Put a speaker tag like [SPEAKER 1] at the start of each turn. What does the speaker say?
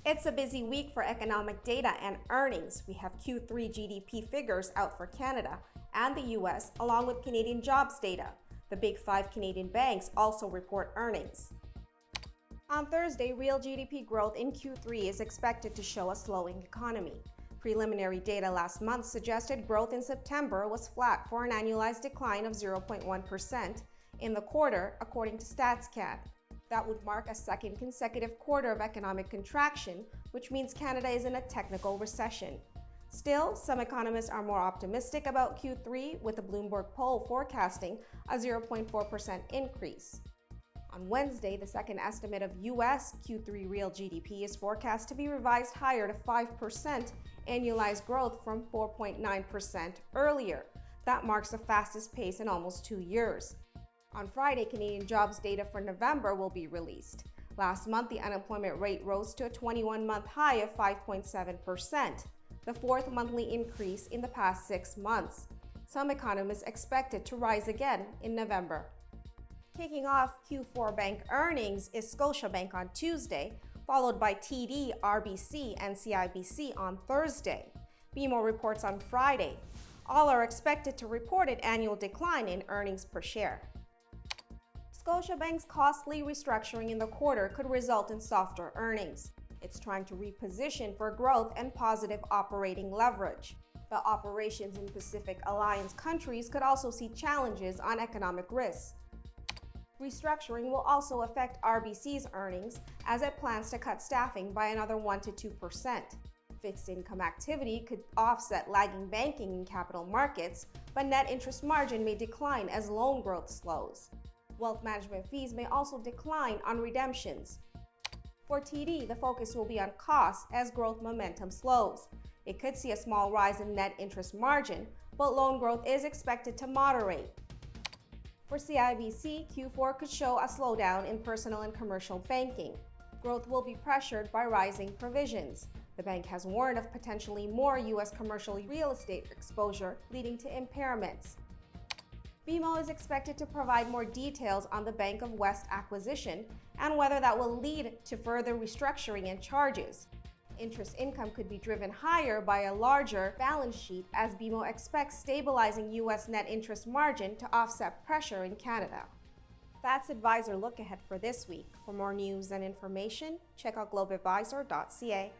[SPEAKER 1] It's a busy week for economic data and earnings. We have Q3 GDP figures out for Canada and the US, along with Canadian jobs data. The big five Canadian banks also report earnings. On Thursday, real GDP growth in Q3 is expected to show a slowing economy. Preliminary data last month suggested growth in September was flat for an annualized decline of 0.1% in the quarter, according to StatsCan. That would mark a second consecutive quarter of economic contraction, which means Canada is in a technical recession. Still, some economists are more optimistic about Q3, with a Bloomberg poll forecasting a 0.4% increase. On Wednesday, the second estimate of U.S. Q3 real GDP is forecast to be revised higher to 5% annualized growth from 4.9% earlier. That marks the fastest pace in almost 2 years. On Friday, Canadian jobs data for November will be released. Last month, the unemployment rate rose to a 21-month high of 5.7%, the fourth monthly increase in the past 6 months. Some economists expect it to rise again in November. Kicking off Q4 bank earnings is Scotiabank on Tuesday, followed by TD, RBC, and CIBC on Thursday. BMO reports on Friday. All are expected to report an annual decline in earnings per share. Scotiabank's costly restructuring in the quarter could result in softer earnings. It's trying to reposition for growth and positive operating leverage. But operations in Pacific Alliance countries could also see challenges on economic risks. Restructuring will also affect RBC's earnings as it plans to cut staffing by another 1 to 2%. Fixed income activity could offset lagging banking and capital markets, but net interest margin may decline as loan growth slows. Wealth management fees may also decline on redemptions. For TD, the focus will be on costs as growth momentum slows. It could see a small rise in net interest margin, but loan growth is expected to moderate. For CIBC, Q4 could show a slowdown in personal and commercial banking. Growth will be pressured by rising provisions. The bank has warned of potentially more U.S. commercial real estate exposure, leading to impairments. BMO is expected to provide more details on the Bank of West acquisition and whether that will lead to further restructuring and charges. Interest income could be driven higher by a larger balance sheet as BMO expects stabilizing U.S. net interest margin to offset pressure in Canada. That's Advisor Lookahead for this week. For more news and information, check out globeadvisor.ca.